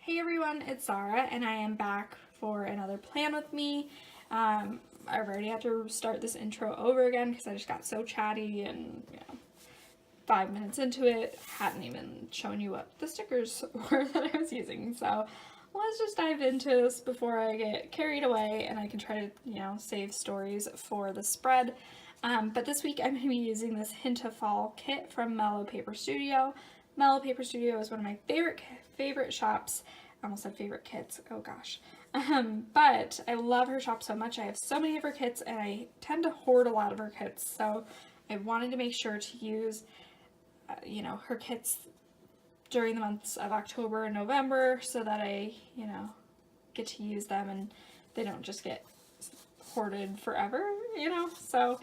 Hey everyone, it's Zara and I am back for another plan with me. I've already had to start this intro over again because I just got so chatty and 5 minutes into it, hadn't even shown you what the stickers were that I was using. So let's just dive into this before I get carried away and I can try to, save stories for the spread. But this week I'm going to be using this Hint of Fall kit from Melo Paper Studio. Melo Paper Studio is one of my favorite shops. I almost said favorite kits, oh gosh. But I love her shop so much. I have so many of her kits and I tend to hoard a lot of her kits. So I wanted to make sure to use, her kits during the months of October and November so that I, get to use them and they don't just get hoarded forever, So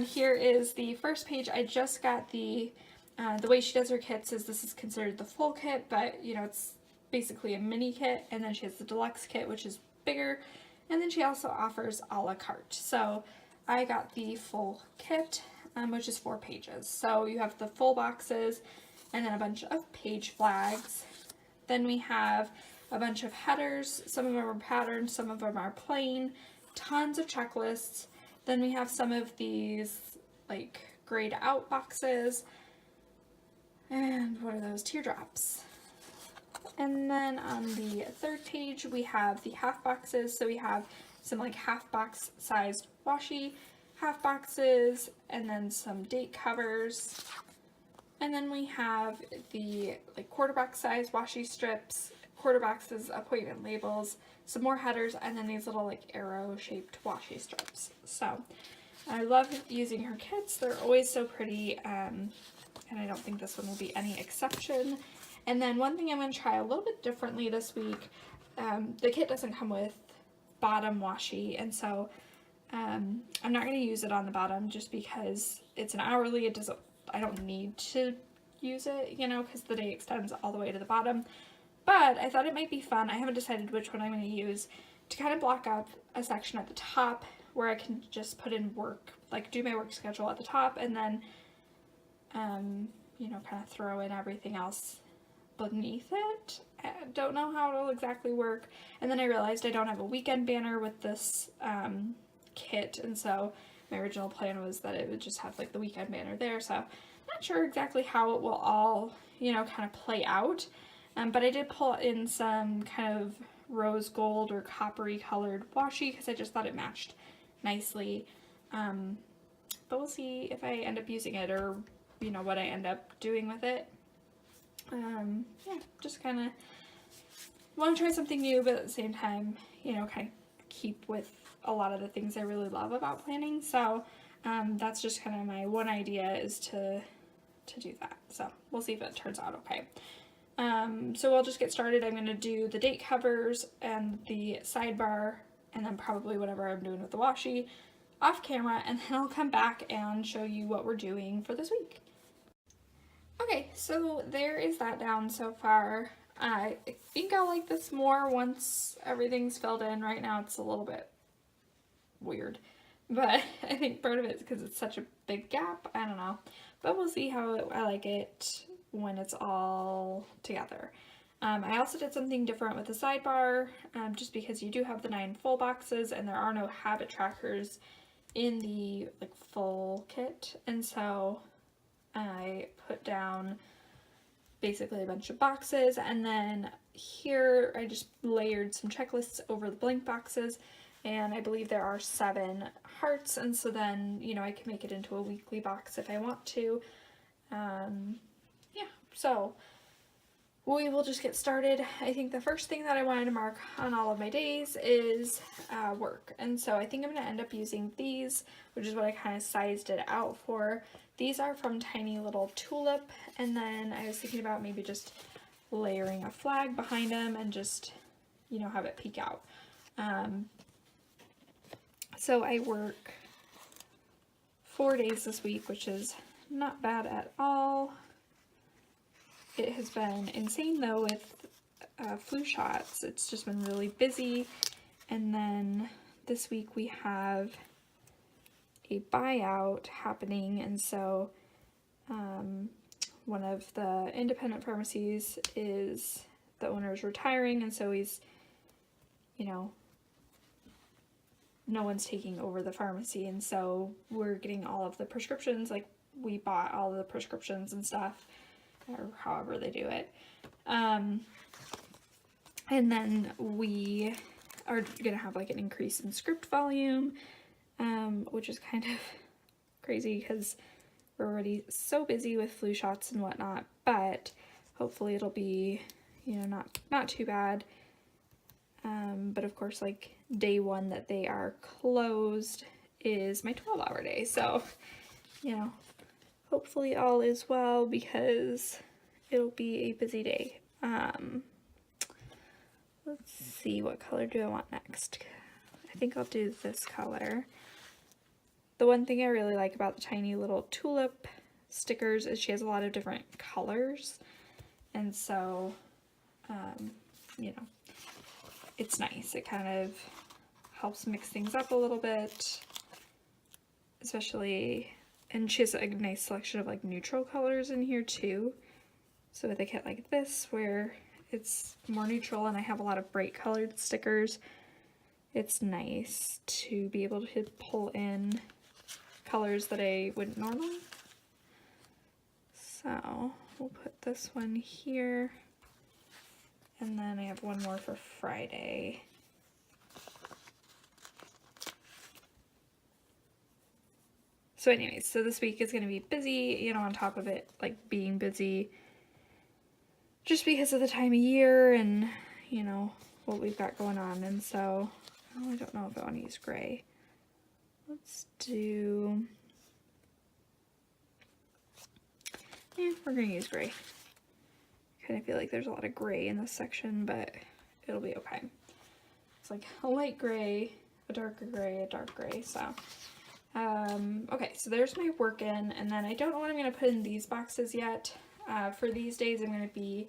here is the first page. I just got the way she does her kits is this is considered the full kit, but it's basically a mini kit, and then she has the deluxe kit, which is bigger, and then she also offers a la carte. So I got the full kit, which is 4 pages. So you have the full boxes and then a bunch of page flags. Then we have a bunch of headers. Some of them are patterned, some of them are plain, tons of checklists. Then we have some of these like grayed out boxes. And what are those? Teardrops. And then on the third page we have the half boxes. So we have some like half box sized washi half boxes and then some date covers. And then we have the like quarter box size washi strips, quarter boxes, appointment labels, some more headers, and then these little like arrow shaped washi strips. So I love using her kits. They're always so pretty. And I don't think this one will be any exception. And then one thing I'm going to try a little bit differently this week, the kit doesn't come with bottom washi, and so I'm not going to use it on the bottom just because it's an hourly. I don't need to use it, because the day extends all the way to the bottom. But I thought it might be fun. I haven't decided which one I'm going to use to kind of block up a section at the top where I can just put in work, like do my work schedule at the top, and then kind of throw in everything else beneath it. I don't know how it'll exactly work. And then I realized I don't have a weekend banner with this kit, and so my original plan was that it would just have like the weekend banner there. So I'm not sure exactly how it will all, kind of play out. But I did pull in some kind of rose gold or coppery colored washi because I just thought it matched nicely. But we'll see if I end up using it or what I end up doing with it. Just kind of want to try something new, but at the same time, kind of keep with a lot of the things I really love about planning. So that's just kind of my one idea is to do that. So we'll see if it turns out okay. So we'll just get started. I'm going to do the date covers and the sidebar, and then probably whatever I'm doing with the washi off camera, and then I'll come back and show you what we're doing for this week. Okay, so there is that down so far. I think I'll like this more once everything's filled in. Right now it's a little bit weird, but I think part of it is because it's such a big gap. I don't know, but we'll see how I like it when it's all together. I also did something different with the sidebar, just because you do have the 9 full boxes and there are no habit trackers in the like full kit, and so I put down basically a bunch of boxes, and then here I just layered some checklists over the blank boxes, and I believe there are 7 hearts, and so then I can make it into a weekly box if I want to. So we will just get started. I think the first thing that I wanted to mark on all of my days is work, and so I think I'm going to end up using these, which is what I kind of sized it out for. These are from Tiny Little Tulip, and then I was thinking about maybe just layering a flag behind them and just, have it peek out. So I work 4 days this week, which is not bad at all. It has been insane though with flu shots. It's just been really busy, and then this week we have a buyout happening, and so one of the independent pharmacies is the owner is retiring, and so he's, you know, no one's taking over the pharmacy, and so we're getting all of the prescriptions. Like, we bought all of the prescriptions and stuff, or however they do it. And then we are gonna have like an increase in script volume, which is kind of crazy because we're already so busy with flu shots and whatnot, but hopefully it'll be, you know, not too bad. But of course, like, day one that they are closed is my 12-hour day, so, you know, hopefully all is well because it'll be a busy day. Let's see, what color do I want next? I think I'll do this color. The one thing I really like about the tiny little Tulip stickers is she has a lot of different colors, and so, you know, it's nice. It kind of helps mix things up a little bit, especially, and she has a nice selection of like neutral colors in here too. So with a kit like this where it's more neutral and I have a lot of bright colored stickers, it's nice to be able to pull in colors that I wouldn't normally. So we'll put this one here, and then I have one more for Friday. So anyways, so this week is going to be busy, you know, on top of it, like, being busy just because of the time of year and, you know, what we've got going on. And so, oh, I don't know if I want to use gray. Let's do, yeah, we're going to use gray. I kind of feel like there's a lot of gray in this section, but it'll be okay. It's like a light gray, a darker gray, a dark gray, so. Okay, so there's my work in, and then I don't know what I'm going to put in these boxes yet. For these days, I'm going to be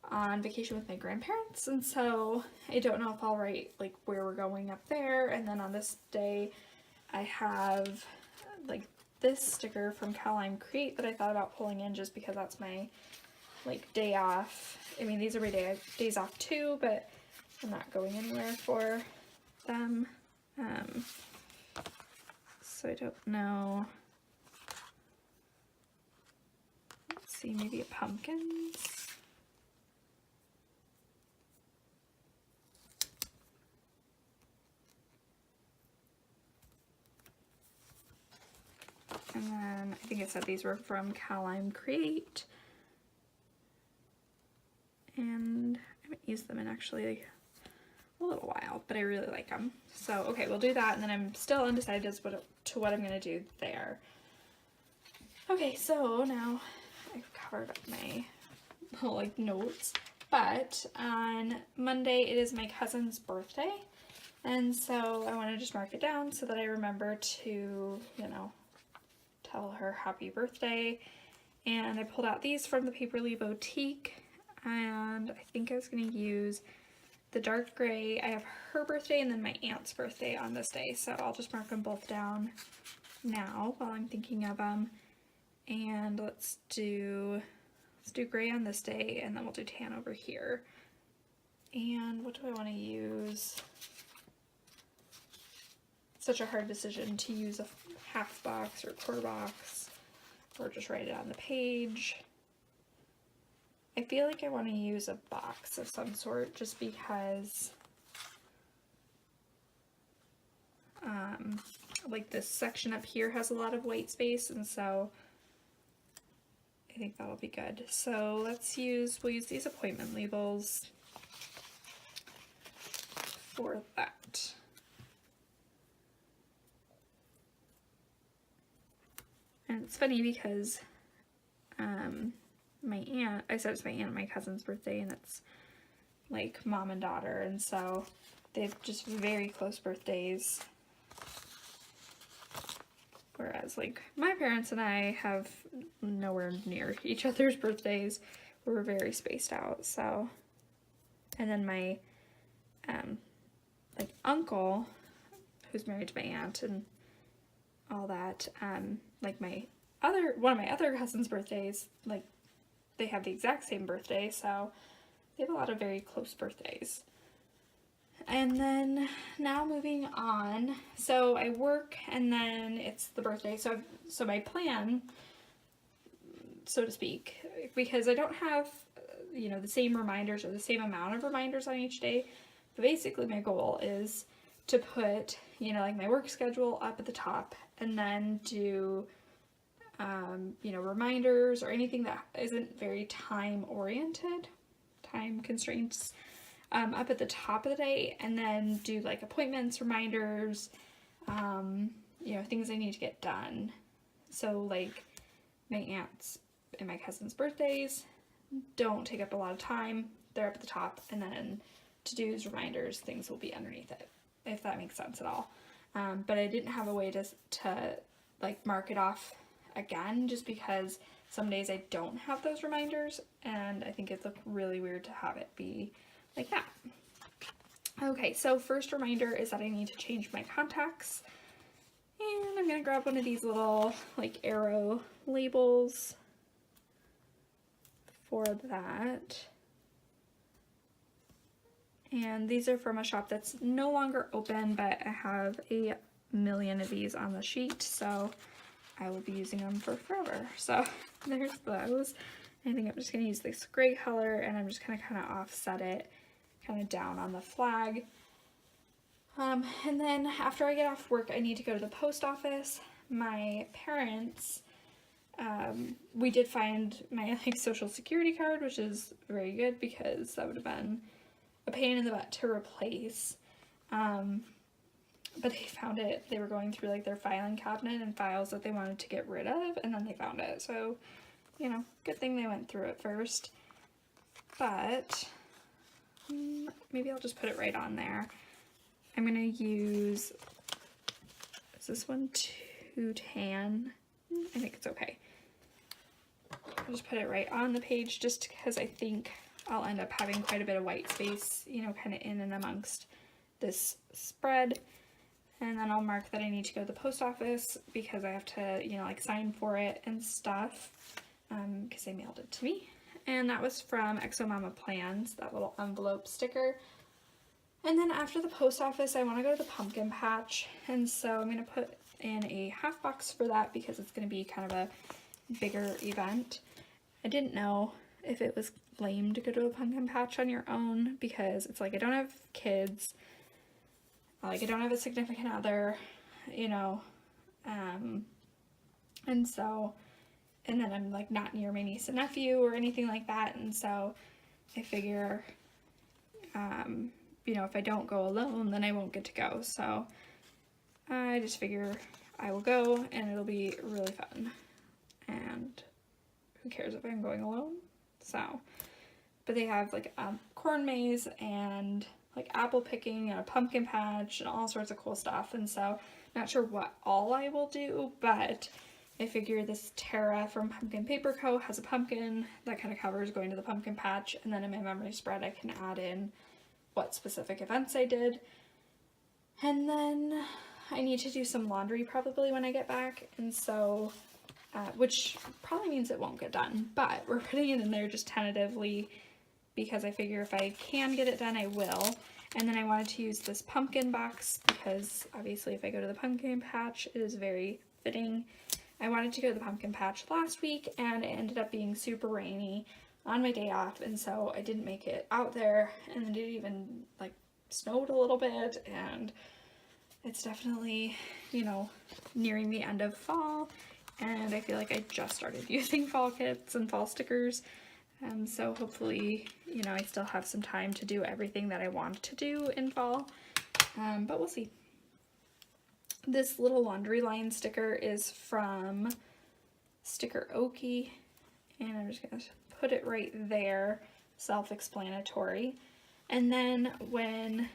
on vacation with my grandparents, and so I don't know if I'll write like where we're going up there. And then on this day, I have like this sticker from Calime Creates that I thought about pulling in just because that's my like day off. I mean, these are my days off too, but I'm not going anywhere for them. So I don't know. Let's see, maybe a pumpkins. And then I think I said these were from Calime Creates. And I haven't used them in actually a little while, but I really like them. So, okay, we'll do that, and then I'm still undecided as to what I'm going to do there. Okay, so now I've covered up my little, like, notes, but on Monday it is my cousin's birthday, and so I want to just mark it down so that I remember to, you know, tell her happy birthday. And I pulled out these from the Paperly Bowtique, and I think I was going to use the dark gray. I have her birthday and then my aunt's birthday on this day, so I'll just mark them both down now while I'm thinking of them. And let's do gray on this day, and then we'll do tan over here. And what do I want to use? Such a hard decision to use a half box or quarter box, or just write it on the page. I feel like I want to use a box of some sort just because like this section up here has a lot of white space, and so I think that'll be good. So we'll use these appointment labels for that. And it's funny because my aunt, I said it's my aunt and my cousin's birthday, and it's like mom and daughter, and so they have just very close birthdays. Whereas like my parents and I have nowhere near each other's birthdays. We're very spaced out, so. And then my like uncle, who's married to my aunt and all that, like one of my other cousins' birthdays, like they have the exact same birthday, so they have a lot of very close birthdays. And then now moving on, so I work and then it's the birthday, so my plan, so to speak, because I don't have, you know, the same reminders or the same amount of reminders on each day, but basically my goal is to put, you know, like my work schedule up at the top and then do, you know, reminders or anything that isn't very time oriented, time constraints, up at the top of the day, and then do like appointments, reminders, you know, things I need to get done. So like my aunt's and my cousin's birthdays don't take up a lot of time. They're up at the top, and then to-dos, reminders, things will be underneath it, if that makes sense at all. But I didn't have a way to like mark it off again, just because some days I don't have those reminders, and I think it'd look really weird to have it be like that. Okay, so first reminder is that I need to change my contacts, and I'm gonna grab one of these little like arrow labels for that. And these are from a shop that's no longer open, but I have a million of these on the sheet, so I will be using them for forever. So there's those. I think I'm just gonna use this gray color, and I'm just gonna kind of offset it kind of down on the flag. And then after I get off work, I need to go to the post office. My parents, we did find my like social security card, which is very good because that would have been a pain in the butt to replace. But they found it. They were going through like their filing cabinet and files that they wanted to get rid of, and then they found it. So, you know, good thing they went through it first. But maybe I'll just put it right on there. I'm gonna use, is this one too tan? I think it's okay. I'll just put it right on the page just because I think I'll end up having quite a bit of white space, you know, kind of in and amongst this spread. And then I'll mark that I need to go to the post office because I have to, you know, like sign for it and stuff, because they mailed it to me. And that was from xo.mamaplans, that little envelope sticker. And then after the post office, I want to go to the pumpkin patch, and so I'm going to put in a half box for that because it's going to be kind of a bigger event. I didn't know if it was lame to go to a pumpkin patch on your own, because it's like I don't have kids, like I don't have a significant other, you know, and so, and then I'm like not near my niece and nephew or anything like that, and so I figure, you know, if I don't go alone, then I won't get to go. So I just figure I will go, and it'll be really fun. And who cares if I'm going alone? So, but they have like a corn maze and like apple picking and a pumpkin patch and all sorts of cool stuff. And so not sure what all I will do, but I figure this Tara from PaperlyBowtique has a pumpkin that kind of covers going to the pumpkin patch, and then in my memory spread I can add in what specific events I did. And then I need to do some laundry probably when I get back, and so which probably means it won't get done, but we're putting it in there just tentatively because I figure if I can get it done, I will. And then I wanted to use this pumpkin box because obviously if I go to the pumpkin patch, it is very fitting. I wanted to go to the pumpkin patch last week, and it ended up being super rainy on my day off, and so I didn't make it out there, and it even like snowed a little bit, and it's definitely, you know, nearing the end of fall, and I feel like I just started using fall kits and fall stickers, so hopefully, you know, I still have some time to do everything that I want to do in fall, but we'll see. This little laundry line sticker is from Sticker Okie, and I'm just going to put it right there, self-explanatory. And then when,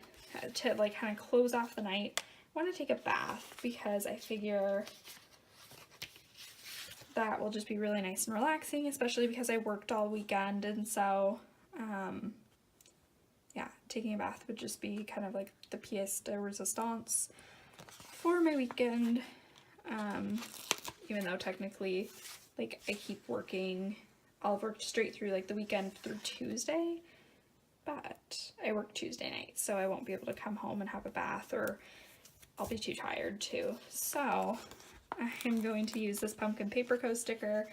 to like kind of close off the night, I want to take a bath because I figure that will just be really nice and relaxing, especially because I worked all weekend, and so yeah, taking a bath would just be kind of like the pièce de résistance for my weekend, even though technically like I keep working, I'll work straight through like the weekend through Tuesday, I work Tuesday night, so I won't be able to come home and have a bath, or I'll be too tired to. So I'm going to use this Pumpkin Paperco sticker.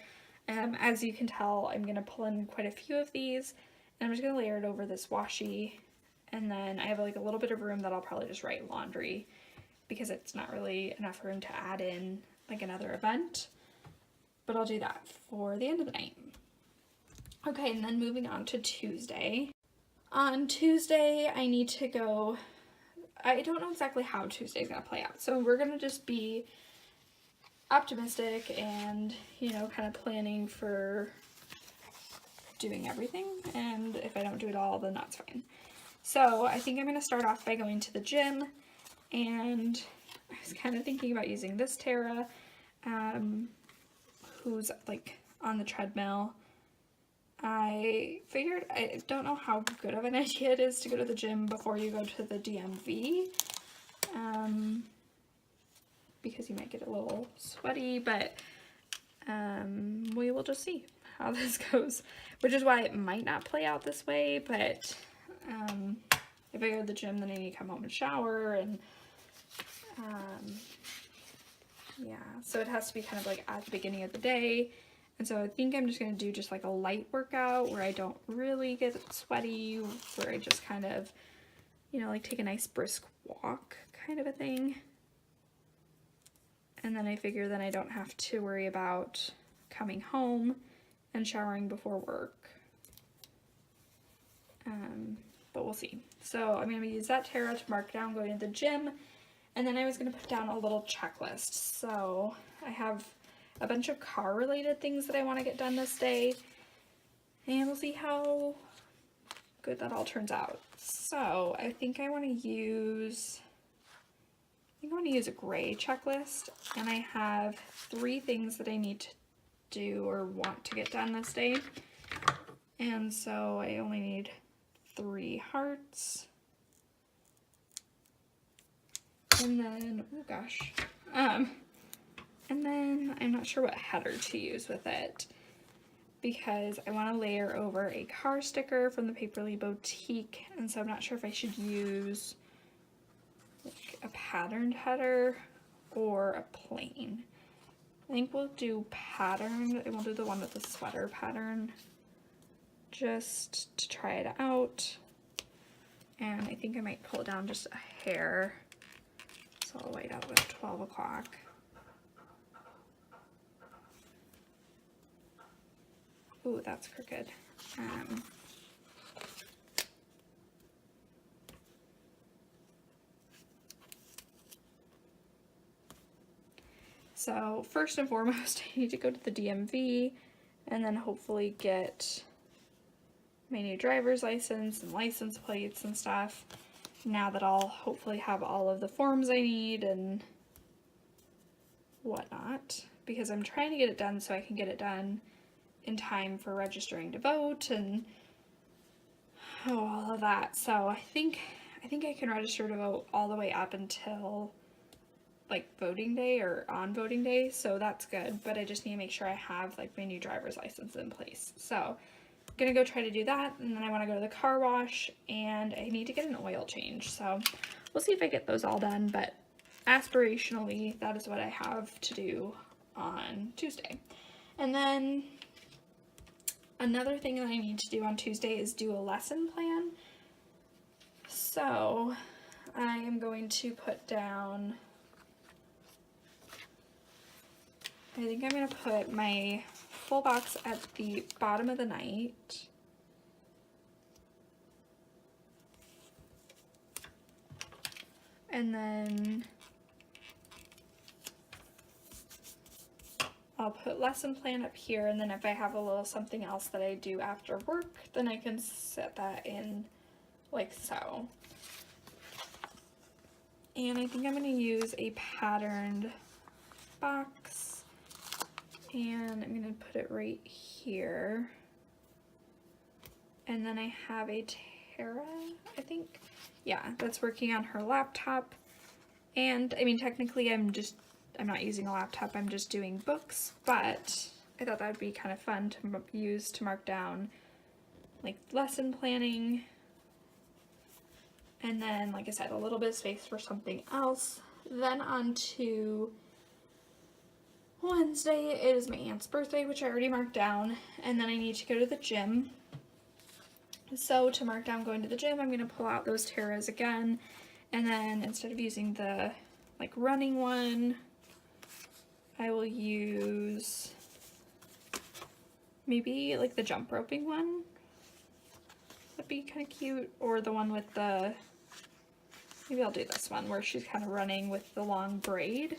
As you can tell, I'm going to pull in quite a few of these, and I'm just going to layer it over this washi, and then I have like a little bit of room that I'll probably just write laundry, because it's not really enough room to add in like another event, but I'll do that for the end of the night. Okay, and then moving on to Tuesday. On Tuesday, I need to go, I don't know exactly how Tuesday's gonna play out, so we're gonna just be optimistic and, you know, kind of planning for doing everything, and if I don't do it all, then that's fine. So I think I'm gonna start off by going to the gym, and I was kind of thinking about using this Tara, who's like on the treadmill. I figured, I don't know how good of an idea it is to go to the gym before you go to the DMV, because you might get a little sweaty, but we will just see how this goes, which is why it might not play out this way, but if I go to the gym, then I need to come home and shower, and yeah, so it has to be kind of like at the beginning of the day. And so I think I'm just going to do just like a light workout where I don't really get sweaty, where I just kind of, you know, like take a nice brisk walk kind of a thing. And then I figure then I don't have to worry about coming home and showering before work. But we'll see. So I'm going to use that Tara to mark down going to the gym. And then I was going to put down a little checklist. So I have a bunch of car related things that I want to get done this day, and we'll see how good that all turns out. So I think I want to use a gray checklist, and I have 3 things that I need to do or want to get done this day, and so I only need 3 hearts, and then, oh gosh, and then I'm not sure what header to use with it, because I want to layer over a car sticker from the Paperly Bowtique, and so I'm not sure if I should use like a patterned header or a plain. I think we'll do patterned, and we'll do the one with the sweater pattern just to try it out. And I think I might pull it down just a hair, so I'll wait out with 12 o'clock. Ooh, that's crooked. So first and foremost, I need to go to the DMV and then hopefully get my new driver's license and license plates and stuff, now that I'll hopefully have all of the forms I need and whatnot, because I'm trying to get it done so I can get it done in time for registering to vote and all of that. So I think I can register to vote all the way up until like voting day or on voting day, so that's good, but I just need to make sure I have like my new driver's license in place. So I'm gonna go try to do that, and then I want to go to the car wash, and I need to get an oil change, so we'll see if I get those all done, but aspirationally that is what I have to do on Tuesday. And then another thing that I need to do on Tuesday is do a lesson plan. So I am going to put down, I think I'm going to put my full box at the bottom of the night. And then I'll put lesson plan up here, and then if I have a little something else that I do after work, then I can set that in like so. And I think I'm going to use a patterned box, and I'm going to put it right here. And then I have a Tara, I think, yeah, that's working on her laptop. And I mean, technically I'm not using a laptop, I'm just doing books, but I thought that would be kind of fun to use to mark down like lesson planning And then, like I said, a little bit of space for something else. Then on to Wednesday, it is my aunt's birthday, which I already marked down. And then I need to go to the gym. So to mark down going to the gym, I'm going to pull out those Terras again. And then instead of using the like running one, I will use maybe like the jump roping one. That'd be kind of cute. Or the one with the, maybe I'll do this one where she's kind of running with the long braid.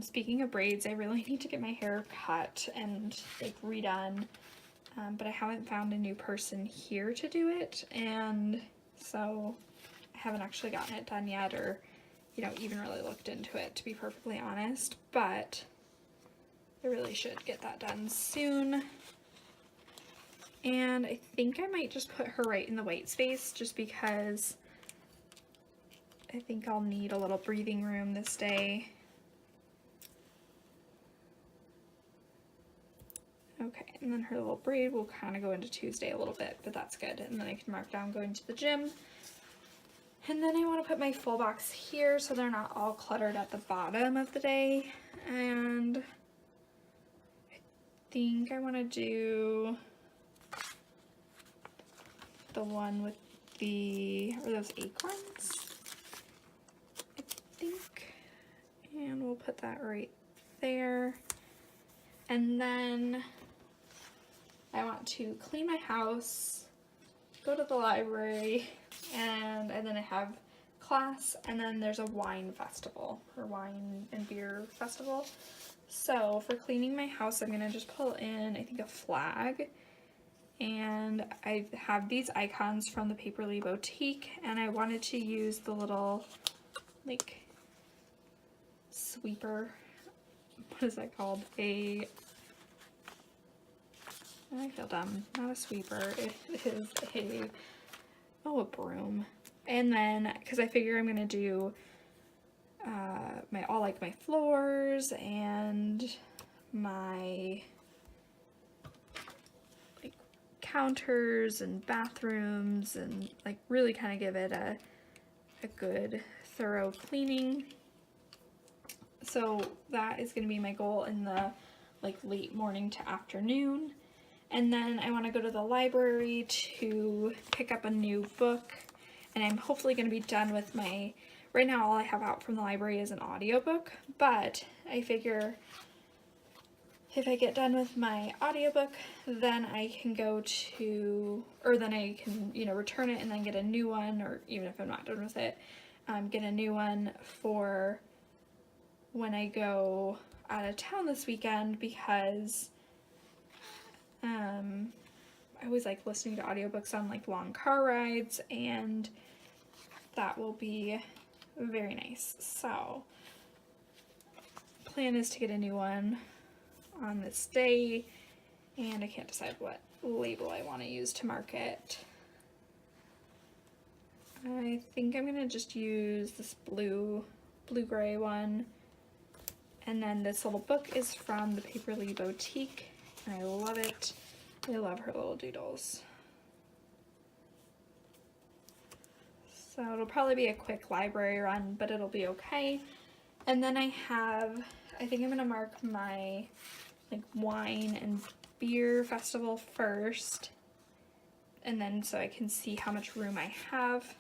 Speaking of braids, I really need to get my hair cut and like redone. But I haven't found a new person here to do it, and so I haven't actually gotten it done yet, or, you know, even really looked into it, to be perfectly honest, but I really should get that done soon. And I think I might just put her right in the white space, just because I think I'll need a little breathing room this day. Okay, and then her little braid will kind of go into Tuesday a little bit, but that's good. And then I can mark down going to the gym. And then I want to put my full box here so they're not all cluttered at the bottom of the day. And I think I want to do the one with the, are those acorns? I think. And we'll put that right there. And then I want to clean my house, go to the library, and then I have class, and then there's a wine festival, or wine and beer festival. So for cleaning my house, I'm gonna just pull in, I think, a flag, and I have these icons from the Paperly Bowtique, and I wanted to use the little, like, sweeper, what is that called? I feel dumb. Not a sweeper. It is a broom. And then, because I figure I'm gonna do my floors and my like counters and bathrooms, and like really kind of give it a good thorough cleaning. So that is gonna be my goal in the like late morning to afternoon. And then I want to go to the library to pick up a new book, and I'm hopefully going to be done with my, right now all I have out from the library is an audiobook, but I figure if I get done with my audiobook, then I can go to, or then I can, you know, return it and then get a new one, or even if I'm not done with it, get a new one for when I go out of town this weekend, because I always like listening to audiobooks on like long car rides, and that will be very nice. So plan is to get a new one on this day, and I can't decide what label I want to use to mark it. I think I'm gonna just use this blue-gray one, and then this little book is from the Paperly Boutique. I love it. I love her little doodles. So it'll probably be a quick library run, but it'll be okay. And then I think I'm gonna mark my like wine and beer festival first, and then so I can see how much room I have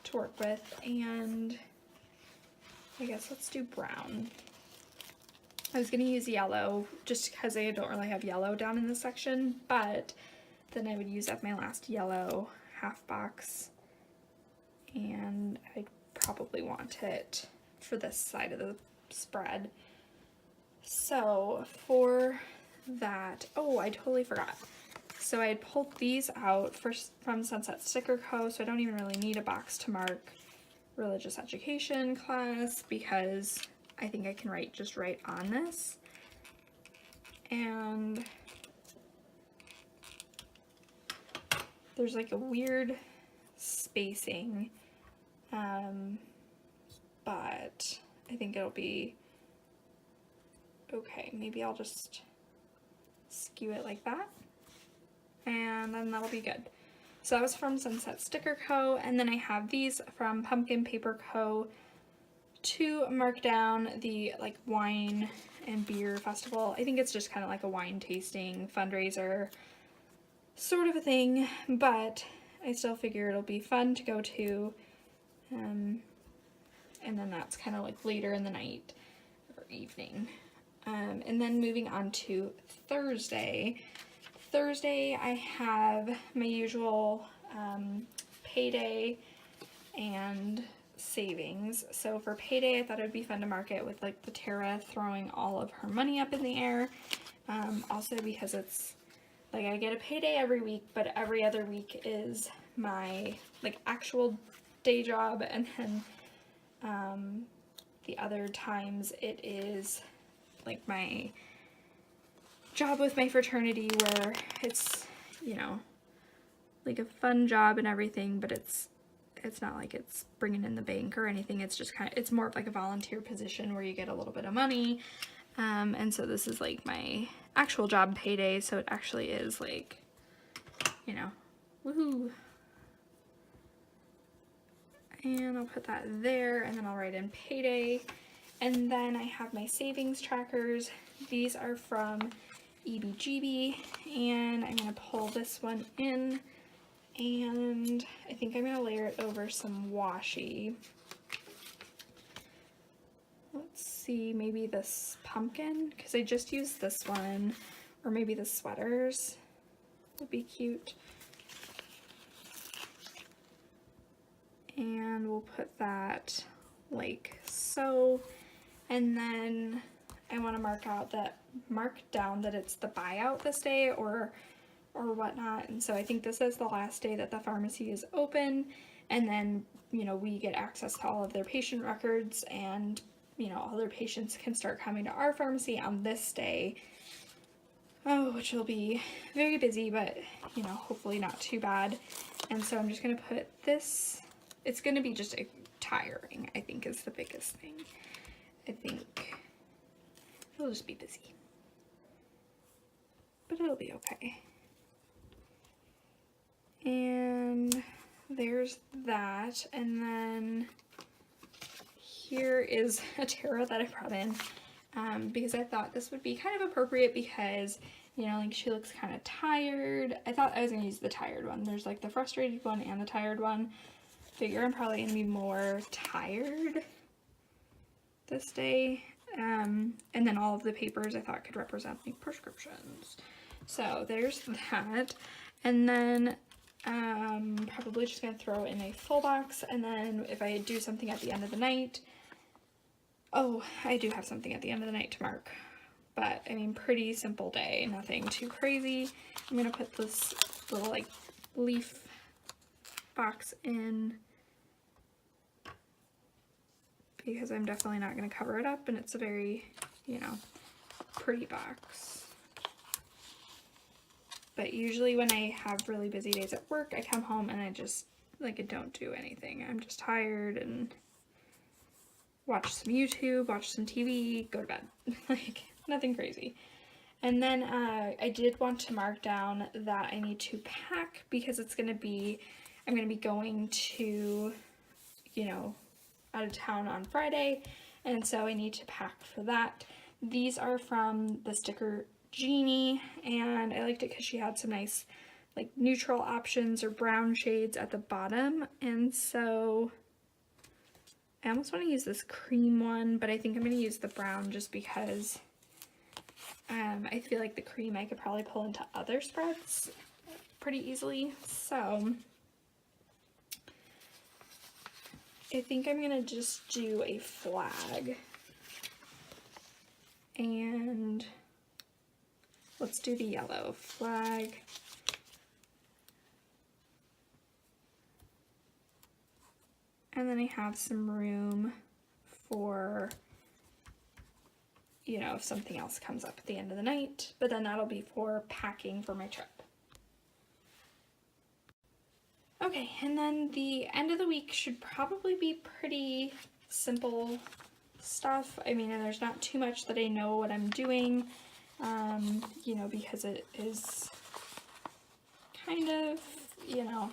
to work with. And I guess let's do brown. I was gonna use yellow just because I don't really have yellow down in this section, but then I would use up my last yellow half box, and I'd probably want it for this side of the spread. So for that, oh, I totally forgot. So I had pulled these out from Sunset Sticker Co., so I don't even really need a box to mark religious education class, because I think I can just write on this. And there's like a weird spacing, but I think it'll be okay. Maybe I'll just skew it like that, and then that'll be good. So that was from Sunset Sticker Co. And then I have these from Pumpkin Paper Co. to mark down the like wine and beer festival. I think it's just kind of like a wine tasting fundraiser sort of a thing, but I still figure it'll be fun to go to. And then that's kind of like later in the night or evening. And then moving on to Thursday. Thursday I have my usual payday and savings. So for payday, I thought it would be fun to mark it with like the Tara throwing all of her money up in the air. Also because it's like I get a payday every week, but every other week is my like actual day job, and then the other times it is like my job with my fraternity, where it's, you know, like a fun job and everything, but it's not like it's bringing in the bank or anything. It's just kind of, it's more of like a volunteer position where you get a little bit of money. And so this is like my actual job payday, so it actually is like, you know, woohoo. And I'll put that there, and then I'll write in payday. And then I have my savings trackers. These are from EbeeGbee, and I'm going to pull this one in, and I think I'm going to layer it over some washi. Let's see, maybe this pumpkin, because I just used this one, or maybe the sweaters would be cute. And we'll put that like so, and then I want to mark down that it's the buyout this day or whatnot. And so I think this is the last day that the pharmacy is open, and then, you know, we get access to all of their patient records, and, you know, all their patients can start coming to our pharmacy on this day. Oh, which will be very busy, but, you know, hopefully not too bad. And so I'm just going to put this, it's going to be just tiring, I think, is the biggest thing. I think it'll just be busy, but it'll be okay. And there's that. And then here is a Tara that I brought in because I thought this would be kind of appropriate because, you know, like she looks kind of tired. I thought I was going to use the tired one. There's like the frustrated one and the tired one. Figure I'm probably going to be more tired this day. And then all of the papers I thought could represent like prescriptions. So there's that. And then probably just going to throw in a full box. And then if I do something at the end of the night, oh, I do have something at the end of the night to mark. But I mean, pretty simple day, nothing too crazy. I'm going to put this little like leaf box in because I'm definitely not going to cover it up, and it's a very, you know, pretty box. But usually when I have really busy days at work, I come home and I just, like, I don't do anything. I'm just tired and watch some YouTube, watch some TV, go to bed. Like, nothing crazy. And then I did want to mark down that I need to pack because it's going to be, I'm going to be going to, you know, out of town on Friday, and so I need to pack for that. These are from the Sticker Genie, and I liked it because she had some nice like neutral options or brown shades at the bottom, and so I almost want to use this cream one, but I think I'm going to use the brown just because I feel like the cream I could probably pull into other spreads pretty easily. So I think I'm going to just do a flag, and let's do the yellow flag. And then I have some room for, you know, if something else comes up at the end of the night, but then that'll be for packing for my trip. Okay, and then the end of the week should probably be pretty simple stuff. I mean, there's not too much that I know what I'm doing, you know, because it is kind of you know,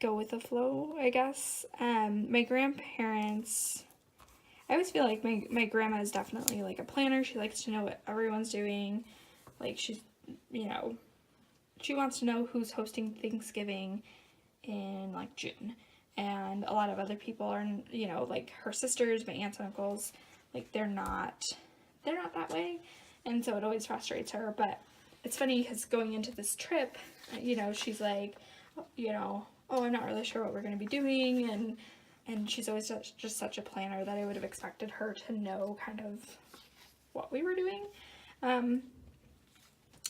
go with the flow, I guess. My grandparents, I always feel like my grandma is definitely like a planner. She likes to know what everyone's doing. Like, she's, you know, she wants to know who's hosting Thanksgiving in like June. And a lot of other people are, you know, like her sisters, my aunts and uncles, like they're not that way. And so it always frustrates her. But it's funny because going into this trip, you know, she's like, you know, oh, I'm not really sure what we're going to be doing. And she's always just such a planner that I would have expected her to know kind of what we were doing.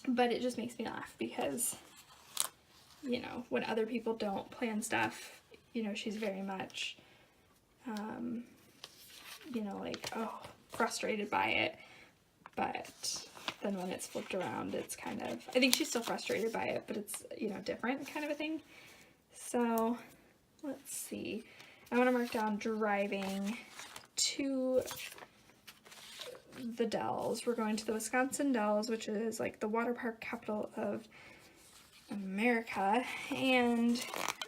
But it just makes me laugh because, you know, when other people don't plan stuff, you know, she's very much, you know, like, oh, frustrated by it. But then when it's flipped around, it's kind of, I think she's still frustrated by it, but it's, you know, different kind of a thing. So let's see. I want to mark down driving to the Dells. We're going to the Wisconsin Dells, which is like the water park capital of America. And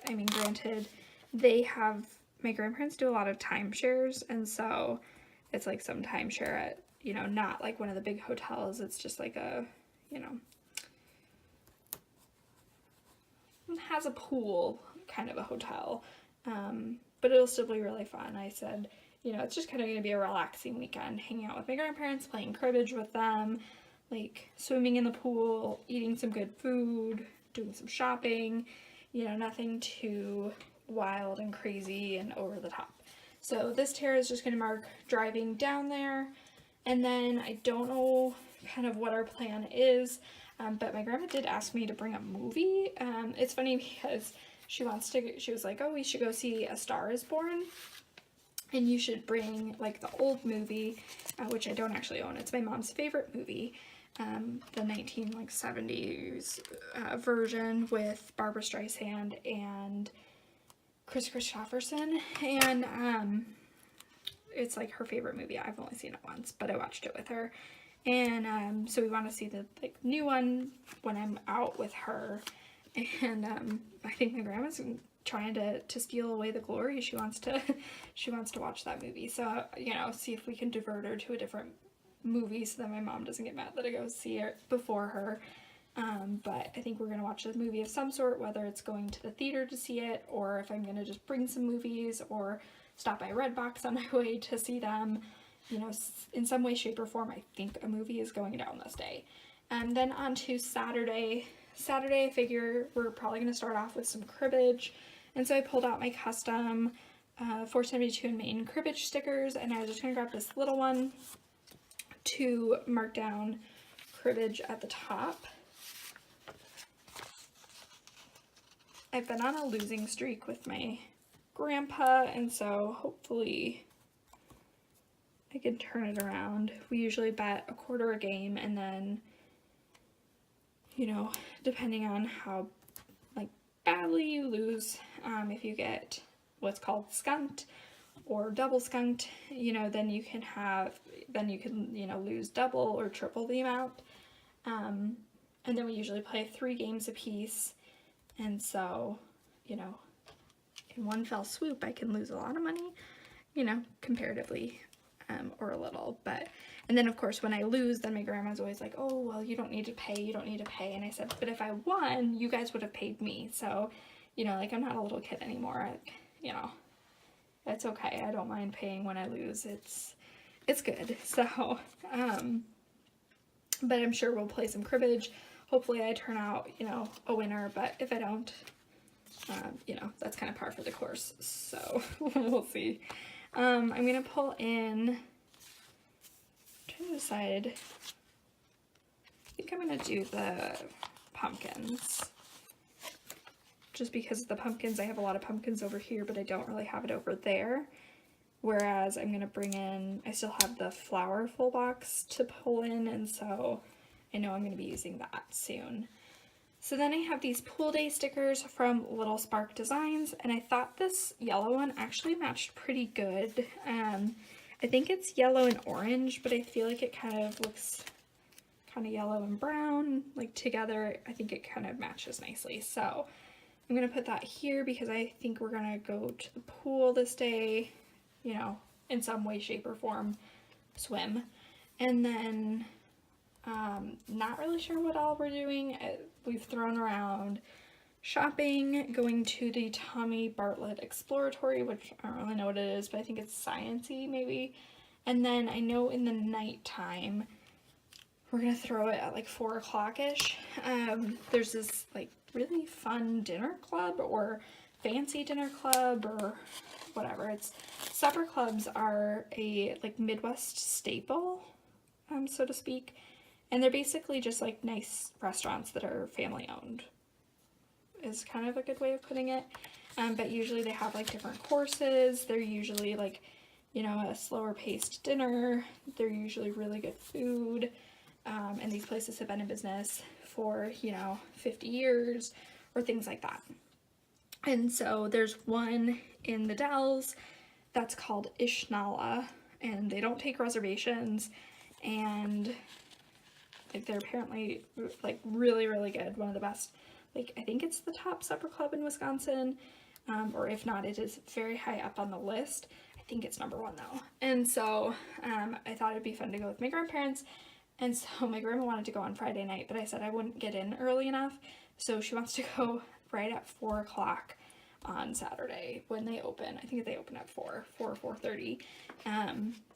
I mean, granted, they have, my grandparents do a lot of timeshares, and so it's like some timeshare at, you know, not like one of the big hotels. It's just like a, you know, it has a pool kind of a hotel, but it'll still be really fun. I said, you know, it's just kind of going to be a relaxing weekend, hanging out with my grandparents, playing cribbage with them, like swimming in the pool, eating some good food, doing some shopping, you know, nothing too wild and crazy and over the top. So this tear is just going to mark driving down there. And then I don't know kind of what our plan is, but my grandma did ask me to bring a movie. It's funny because she was like, oh, we should go see A Star is Born. And you should bring like the old movie, which I don't actually own. It's my mom's favorite movie, the 1970s version with Barbara Streisand and Chris Christopherson. And it's like her favorite movie. I've only seen it once, but I watched it with her. And so we want to see the like new one when I'm out with her. And I think my grandma's trying to steal away the glory. She wants to watch that movie. So, you know, see if we can divert her to a different movie so that my mom doesn't get mad that I go see it before her. But I think we're going to watch a movie of some sort, whether it's going to the theater to see it, or if I'm going to just bring some movies or stop by Redbox on my way to see them. You know, in some way, shape, or form, I think a movie is going down this day. And then on to Saturday. Saturday, I figure we're probably going to start off with some cribbage. And so I pulled out my custom 472 in Maine cribbage stickers, and I was just going to grab this little one to mark down cribbage at the top. I've been on a losing streak with my grandpa, and so hopefully I can turn it around. We usually bet a quarter a game, and then, you know, depending on how like badly you lose, if you get what's called skunked or double skunked, you know, then you can you know, lose double or triple the amount. And then we usually play 3 games apiece, and so, you know, in one fell swoop I can lose a lot of money, you know, comparatively, or a little. But and then of course when I lose, then my grandma's always like, oh, well, you don't need to pay, and I said, but if I won, you guys would have paid me. So, you know, like, I'm not a little kid anymore. You know, it's okay. I don't mind paying when I lose. It's good. So but I'm sure we'll play some cribbage. Hopefully I turn out, you know, a winner, but if I don't, you know, that's kind of par for the course. So we'll see. I'm gonna pull in, I'm trying to decide, I think I'm gonna do the pumpkins, just because the pumpkins, I have a lot of pumpkins over here, but I don't really have it over there. Whereas I'm gonna bring in, I still have the flower full box to pull in, and so I know I'm gonna be using that soon. So then I have these pool day stickers from Little Spark Designs, and I thought this yellow one actually matched pretty good. I think it's yellow and orange, but I feel like it kind of looks kind of yellow and brown, like together. I think it kind of matches nicely. So I'm going to put that here because I think we're going to go to the pool this day, you know, in some way, shape, or form, swim. And then not really sure what all we're doing. We've thrown around shopping, going to the Tommy Bartlett Exploratory, which I don't really know what it is, but I think it's science-y maybe. And then I know in the nighttime, we're gonna throw it at like 4 o'clock-ish. There's this like really fun dinner club or fancy dinner club or whatever. It's supper clubs are a like Midwest staple, so to speak. And they're basically just like nice restaurants that are family owned, is kind of a good way of putting it. But usually they have like different courses. They're usually like, you know, a slower paced dinner. They're usually really good food. And these places have been in business for, you know, 50 years or things like that. And so there's one in the Dells that's called Ishnala, and they don't take reservations, and like they're apparently like really, really good. One of the best, like I think it's the top supper club in Wisconsin, or if not, it is very high up on the list. I think it's number 1 though. And so I thought it'd be fun to go with my grandparents. And so my grandma wanted to go on Friday night, but I said I wouldn't get in early enough. So she wants to go right at 4 o'clock on Saturday when they open. I think they open at 4:30,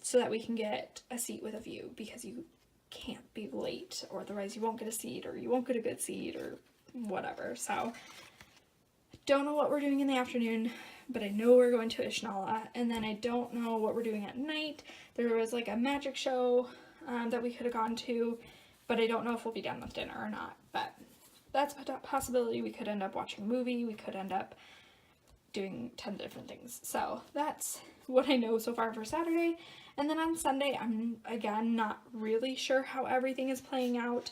so that we can get a seat with a view, because you can't be late or otherwise you won't get a seat or you won't get a good seat or whatever. So don't know what we're doing in the afternoon, but I know we're going to Ishnala. And then I don't know what we're doing at night. There was like a magic show that we could have gone to, but I don't know if we'll be done with dinner or not. But that's a possibility. We could end up watching a movie. We could end up doing 10 different things. So that's what I know so far for Saturday. And then on Sunday, I'm again not really sure how everything is playing out,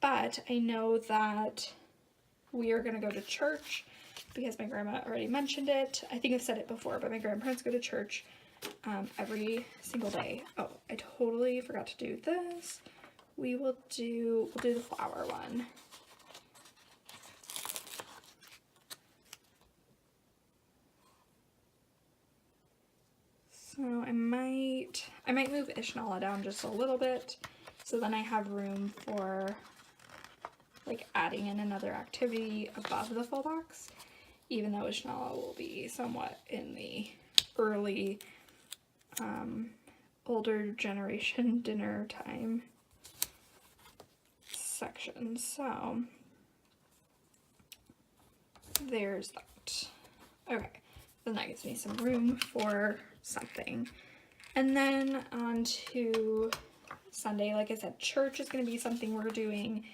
but I know that we are going to go to church because my grandma already mentioned it. I think I've said it before, but my grandparents go to church every single day. Oh, I totally forgot to do this. We'll do the flower one. So I might move Ishnala down just a little bit, so then I have room for like adding in another activity above the full box, even though Ishnala will be somewhat in the early older generation dinner time section. So there's that. Okay, then that gives me some room for something. And then on to Sunday, like I said, church is going to be something we're doing.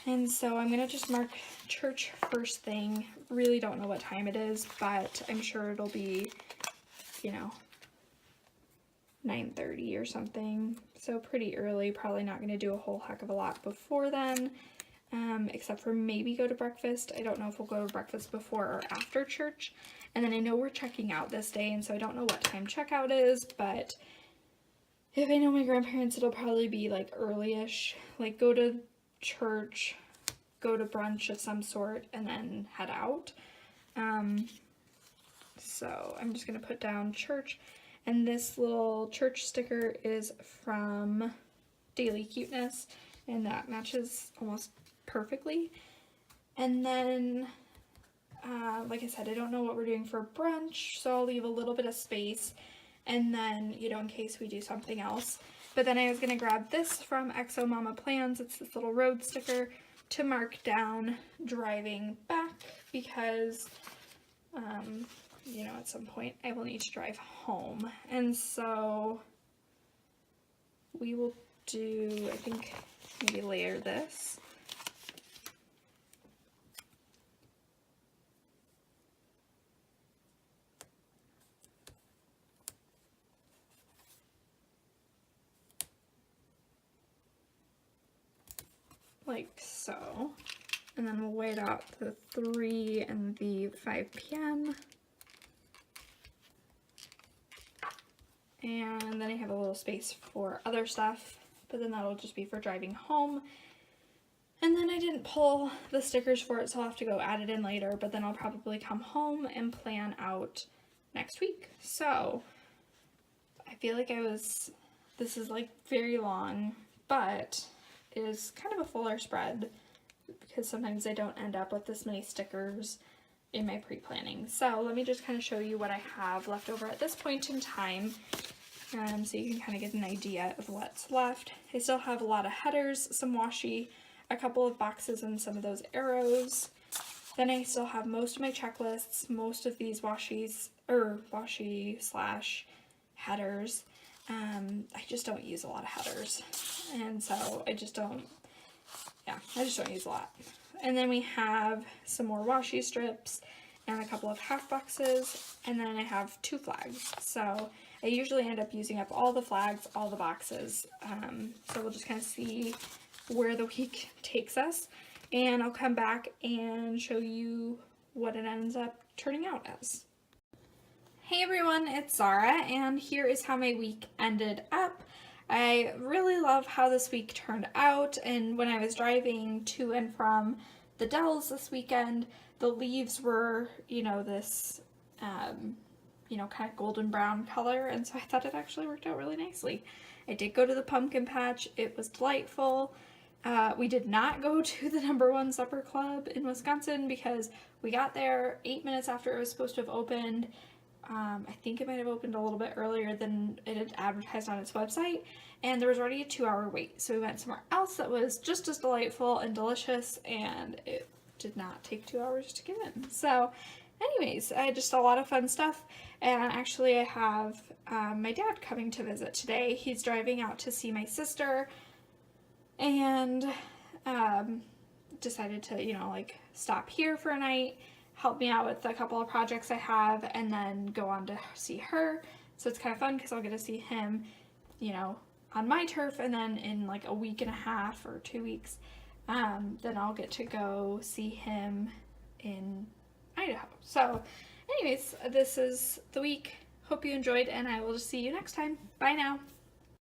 And so I'm going to just mark church first thing. Really don't know what time it is, but I'm sure it'll be, you know, 9:30 or something. So pretty early. Probably not going to do a whole heck of a lot before then, except for maybe go to breakfast. I don't know if we'll go to breakfast before or after church. And then I know we're checking out this day, and so I don't know what time checkout is, but if I know my grandparents, it'll probably be like early-ish, like go to church, go to brunch of some sort, and then head out. So I'm just going to put down church, and this little church sticker is from Daily Cuteness, and that matches almost perfectly. And then like I said, I don't know what we're doing for brunch, so I'll leave a little bit of space, and then, you know, in case we do something else. But then I was going to grab this from xo.mamaplans. It's this little road sticker to mark down driving back, because, you know, at some point I will need to drive home. And so we will do, I think, maybe layer this. Like so, and then we'll wait out the 3 and the 5 p.m. And then I have a little space for other stuff but then that'll just be for driving home. And then I didn't pull the stickers for it, so I'll have to go add it in later, but then I'll probably come home and plan out next week. So I feel like this is like very long, but it is kind of a fuller spread because sometimes I don't end up with this many stickers in my pre-planning. So let me just kind of show you what I have left over at this point in time, so you can kind of get an idea of what's left. I still have a lot of headers, some washi, a couple of boxes and some of those arrows. Then I still have most of my checklists, most of these washi slash headers. I just don't use a lot of headers, and so I just don't use a lot. And then we have some more washi strips and a couple of half boxes, and then I have 2 flags. So I usually end up using up all the flags, all the boxes. So we'll just kind of see where the week takes us, and I'll come back and show you what it ends up turning out as. Hey everyone, it's Zara, and here is how my week ended up. I really love how this week turned out, and when I was driving to and from the Dells this weekend, the leaves were, this, kind of golden brown color, and so I thought it actually worked out really nicely. I did go to the pumpkin patch. It was delightful. We did not go to the #1 supper club in Wisconsin because we got there 8 minutes after it was supposed to have opened. I think it might have opened a little bit earlier than it had advertised on its website, and there was already a 2-hour wait. So we went somewhere else that was just as delightful and delicious, and it did not take 2 hours to get in. So anyways, just a lot of fun stuff. And actually I have my dad coming to visit today. He's driving out to see my sister, and decided to, stop here for a night, help me out with a couple of projects I have, and then go on to see her. So it's kind of fun because I'll get to see him, on my turf, and then in like a week and a half or 2 weeks, then I'll get to go see him in Idaho. So anyways, this is the week. Hope you enjoyed, and I will just see you next time. Bye now.